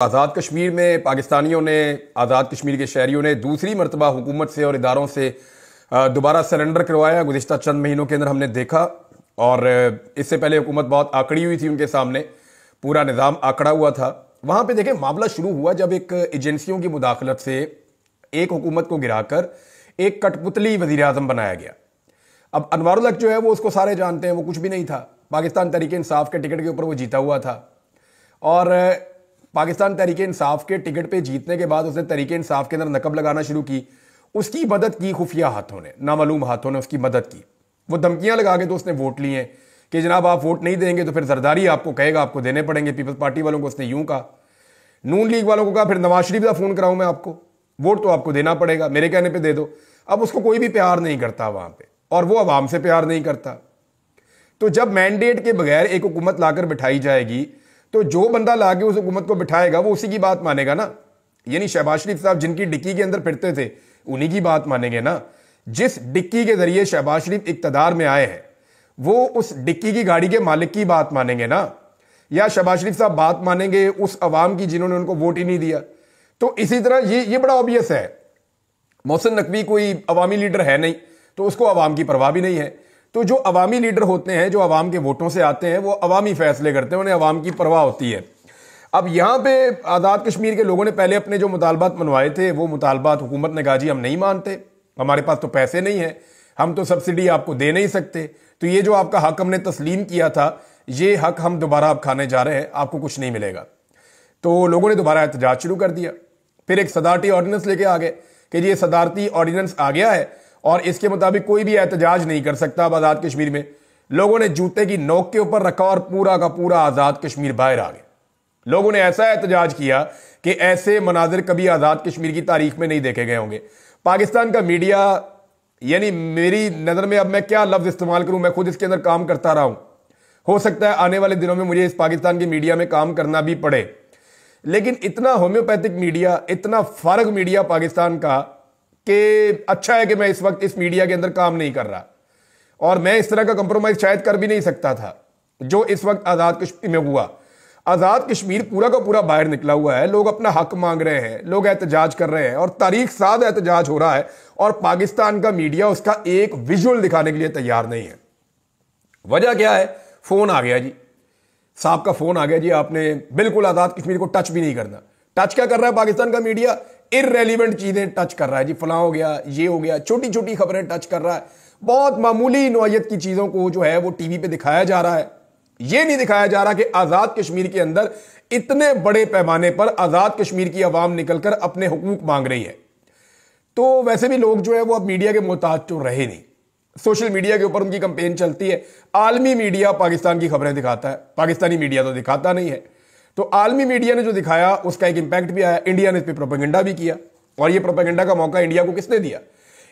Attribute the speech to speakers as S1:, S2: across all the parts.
S1: आज़ाद कश्मीर में पाकिस्तानियों ने, आज़ाद कश्मीर के शहरियों ने दूसरी मरतबा हुकूमत से और इदारों से दोबारा सरेंडर करवाया। गुज़िश्ता चंद महीनों के अंदर हमने देखा, और इससे पहले हुकूमत बहुत आकड़ी हुई थी, उनके सामने पूरा निज़ाम आकड़ा हुआ था। वहाँ पे देखें, मामला शुरू हुआ जब एक एजेंसियों की मुदाखलत से एक हुकूमत को गिराकर एक कठपुतली वज़ीर आज़म बनाया गया। अब अनवारुल हक जो है वो उसको सारे जानते हैं, वो कुछ भी नहीं था। पाकिस्तान तहरीक इंसाफ के टिकट के ऊपर वो जीता हुआ था, और पाकिस्तान तहरीक इंसाफ के टिकट पे जीतने के बाद उसने तहरीक इंसाफ के अंदर नकब लगाना शुरू की। उसकी मदद की खुफिया हाथों ने, नामालूम हाथों ने उसकी मदद की। वो धमकियां लगा के तो उसने वोट लिए कि जनाब आप वोट नहीं देंगे तो फिर जरदारी आपको कहेगा, आपको देने पड़ेंगे। पीपल्स पार्टी वालों को उसने यूं कहा, नून लीग वालों को कहा फिर नवाज शरीफ का फोन कराऊं मैं आपको, वोट तो आपको देना पड़ेगा, मेरे कहने पर दे दो। अब उसको कोई भी प्यार नहीं करता वहां पर, और वो अवाम से प्यार नहीं करता। तो जब मैंडेट के बगैर एक हुकूमत लाकर बिठाई जाएगी तो जो बंदा लाके उस हुकूमत को बिठाएगा वो उसी की बात मानेगा ना। यानी शहबाज शरीफ साहब जिनकी डिक्की के अंदर फिरते थे उन्हीं की बात मानेंगे ना। जिस डिक्की के जरिए शहबाज शरीफ इक्तदार में आए हैं वो उस डिक्की की गाड़ी के मालिक की बात मानेंगे ना, या शहबाज शरीफ साहब बात मानेंगे उस अवाम की जिन्होंने उनको वोट ही नहीं दिया। तो इसी तरह ये बड़ा ऑब्वियस है, मोहसिन नकवी कोई अवामी लीडर है नहीं, तो उसको अवाम की परवाह भी नहीं है। तो जो अवामी लीडर होते हैं, जो अवाम के वोटों से आते हैं, वो अवामी फैसले करते हैं, उन्हें अवाम की परवाह होती है। अब यहाँ पे आज़ाद कश्मीर के लोगों ने पहले अपने जो मुतालबात मनवाए थे, वो मुतालबात हुकूमत ने कहा जी हम नहीं मानते, हमारे पास तो पैसे नहीं है, हम तो सब्सिडी आपको दे नहीं सकते, तो ये जो आपका हक हमने तस्लीम किया था, ये हक हम दोबारा अब खाने जा रहे हैं, आपको कुछ नहीं मिलेगा। तो लोगों ने दोबारा एहतजाज शुरू कर दिया। फिर एक सदारती ऑर्डिनेंस लेके आ गए कि जी ये सदारती ऑर्डिनेंस आ गया है और इसके मुताबिक कोई भी एहतजाज नहीं कर सकता। अब आज़ाद कश्मीर में लोगों ने जूते की नोक के ऊपर रखा और पूरा का पूरा आज़ाद कश्मीर बाहर आ गया। लोगों ने ऐसा एहतजाज किया कि ऐसे मनाजिर कभी आज़ाद कश्मीर की तारीख में नहीं देखे गए होंगे। पाकिस्तान का मीडिया, यानी मेरी नज़र में, अब मैं क्या लफ्ज़ इस्तेमाल करूं, मैं खुद इसके अंदर काम करता रहा हूं, हो सकता है आने वाले दिनों में मुझे इस पाकिस्तान के मीडिया में काम करना भी पड़े, लेकिन इतना होम्योपैथिक मीडिया, इतना फारग मीडिया पाकिस्तान का कि अच्छा है कि मैं इस वक्त इस मीडिया के अंदर काम नहीं कर रहा, और मैं इस तरह का कंप्रोमाइज शायद कर भी नहीं सकता था जो इस वक्त आज़ाद कश्मीर में हुआ। आज़ाद कश्मीर पूरा का पूरा बाहर निकला हुआ है, लोग अपना हक मांग रहे हैं, लोग एहतजाज कर रहे हैं, और तारीख साद एहतजाज हो रहा है, और पाकिस्तान का मीडिया उसका एक विजुअल दिखाने के लिए तैयार नहीं है। वजह क्या है? फोन आ गया जी, साहब का फोन आ गया जी, आपने बिल्कुल आज़ाद कश्मीर को टच भी नहीं करना। टच क्या कर रहा है पाकिस्तान का मीडिया? इररेलीवेंट चीजें टच कर रहा है जी, फलां हो गया, ये हो गया, छोटी छोटी खबरें टच कर रहा है। बहुत मामूली नौयत की चीजों को जो है वो टीवी पे दिखाया जा रहा है। ये नहीं दिखाया जा रहा कि आज़ाद कश्मीर के अंदर इतने बड़े पैमाने पर आज़ाद कश्मीर की आवाम निकलकर अपने हुकूक मांग रही है। तो वैसे भी लोग जो है वो अब मीडिया के मोहताज तो रहे नहीं, सोशल मीडिया के ऊपर उनकी कंपेन चलती है। आलमी मीडिया पाकिस्तान की खबरें दिखाता है, पाकिस्तानी मीडिया तो दिखाता नहीं है। तो आलमी मीडिया ने जो दिखाया उसका एक इंपैक्ट भी आया, इंडिया ने इस पर प्रोपेगेंडा भी किया, और ये प्रोपेगेंडा का मौका इंडिया को किसने दिया?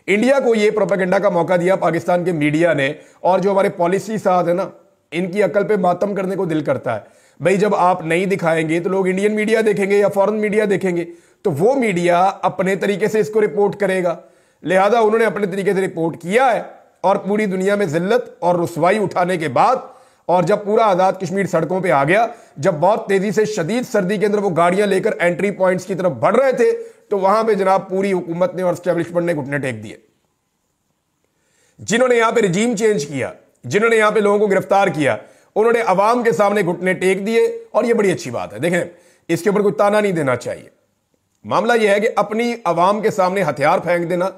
S1: इंडिया को ये प्रोपेगेंडा का मौका दिया पाकिस्तान के मीडिया ने। और जो हमारे पॉलिसी साथ है ना, इनकी अकल पे मातम करने को दिल करता है। भाई जब आप नहीं दिखाएंगे तो लोग इंडियन मीडिया देखेंगे या फॉरेन मीडिया देखेंगे, तो वो मीडिया अपने तरीके से इसको रिपोर्ट करेगा। लिहाजा उन्होंने अपने तरीके से रिपोर्ट किया है, और पूरी दुनिया में जिल्लत और रुसवाई उठाने के बाद, और जब पूरा आज़ाद कश्मीर सड़कों पे आ गया, जब बहुत तेजी से शदीद सर्दी के अंदर वो गाड़ियां लेकर एंट्री पॉइंट्स की तरफ बढ़ रहे थे, तो वहां पे जनाब पूरी हुकूमत ने और एस्टेब्लिशमेंट ने घुटने टेक दिए। जिन्होंने यहां पे रिजीम चेंज किया, जिन्होंने यहां पे लोगों को गिरफ्तार किया, उन्होंने अवाम के सामने घुटने टेक दिए, और ये बड़ी अच्छी बात है। देखें, इसके ऊपर कोई ताना नहीं देना चाहिए। मामला यह है कि अपनी अवाम के सामने हथियार फेंक देना,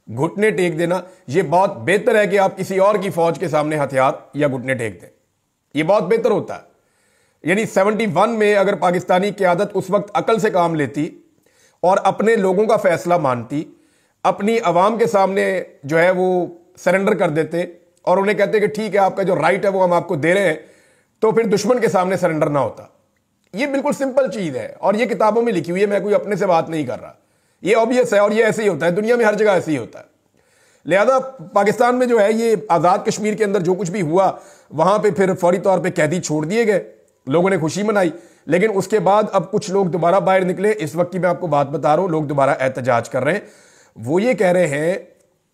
S1: घुटने टेक देना, यह बहुत बेहतर है कि आप किसी और की फौज के सामने हथियार या घुटने टेक दें। यह बहुत बेहतर होता है। यानी 71 में अगर पाकिस्तानी क़यादत उस वक्त अकल से काम लेती और अपने लोगों का फैसला मानती, अपनी अवाम के सामने जो है वो सरेंडर कर देते और उन्हें कहते कि ठीक है आपका जो राइट है वो हम आपको दे रहे हैं, तो फिर दुश्मन के सामने सरेंडर ना होता। यह बिल्कुल सिंपल चीज है, और यह किताबों में लिखी हुई है, मैं कोई अपने से बात नहीं कर रहा। यह ऑब्वियस है, और यह ऐसे ही होता है, दुनिया में हर जगह ऐसे ही होता है। लिहाजा पाकिस्तान में जो है ये आज़ाद कश्मीर के अंदर जो कुछ भी हुआ, वहां पे फिर फौरी तौर पे कैदी छोड़ दिए गए, लोगों ने खुशी मनाई, लेकिन उसके बाद अब कुछ लोग दोबारा बाहर निकले। इस वक्त की मैं आपको बात बता रहा हूं, लोग दोबारा एहतजाज कर रहे हैं। वो ये कह रहे हैं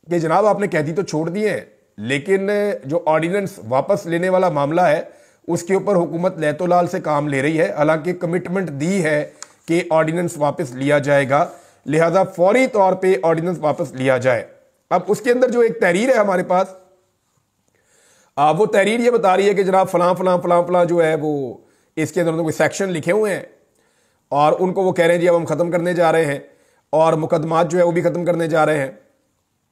S1: कि जनाब आपने कैदी तो छोड़ दिए हैं, लेकिन जो ऑर्डिनेंस वापस लेने वाला मामला है उसके ऊपर हुकूमत लैतोलाल से काम ले रही है। हालांकि कमिटमेंट दी है कि ऑर्डिनेंस वापस लिया जाएगा, लिहाजा फौरी तौर पे ऑर्डिनेंस वापस लिया जाए। अब उसके अंदर जो एक तहरीर है हमारे पास, वो तहरीर ये बता रही है कि जनाब फलां फलां फलां फलां जो है वो इसके अंदर कोई सेक्शन लिखे हुए हैं और उनको वो कह रहे हैं जी अब हम ख़त्म करने जा रहे हैं और मुकदमात जो है वो भी ख़त्म करने जा रहे हैं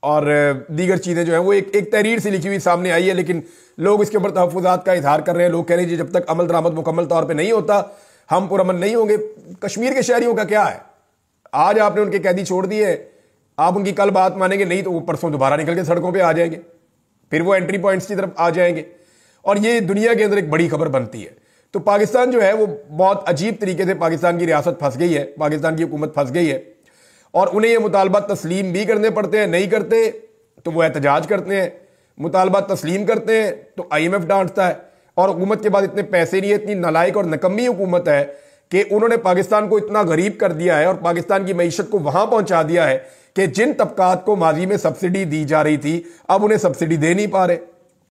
S1: और दीगर चीज़ें जो हैं वो एक तहरीर से लिखी हुई सामने आई है, लेकिन लोग इसके ऊपर तहफ़्फ़ुज़ात का इजहार कर रहे हैं। लोग कह रहे हैं जी जब तक अमल दरामद मुकम्मल तौर पर नहीं होता हम पुरअमन नहीं होंगे। कश्मीर के शहरियों का क्या है, आज आपने उनके कैदी छोड़ दिए, आप उनकी कल बात मानेंगे नहीं तो वो परसों दोबारा निकल के सड़कों पर आ जाएंगे, फिर वो एंट्री पॉइंट्स की तरफ आ जाएंगे और ये दुनिया के अंदर एक बड़ी खबर बनती है। तो पाकिस्तान जो है वो बहुत अजीब तरीके से पाकिस्तान की रियासत फंस गई है, पाकिस्तान की हुकूमत फंस गई है और उन्हें ये मुतालबा तस्लीम भी करने पड़ते हैं, नहीं करते तो वो एहतजाज करते हैं, मुतालबा तस्लीम करते हैं तो IMF डांटता है और हुकूमत के बाद इतने पैसे नहीं है, इतनी नालायक और नकम्मी हुकूमत है कि उन्होंने पाकिस्तान को इतना गरीब कर दिया है और पाकिस्तान की मईशत को वहां पहुंचा दिया है कि जिन तबकात को माजी में सब्सिडी दी जा रही थी अब उन्हें सब्सिडी दे नहीं पा रहे।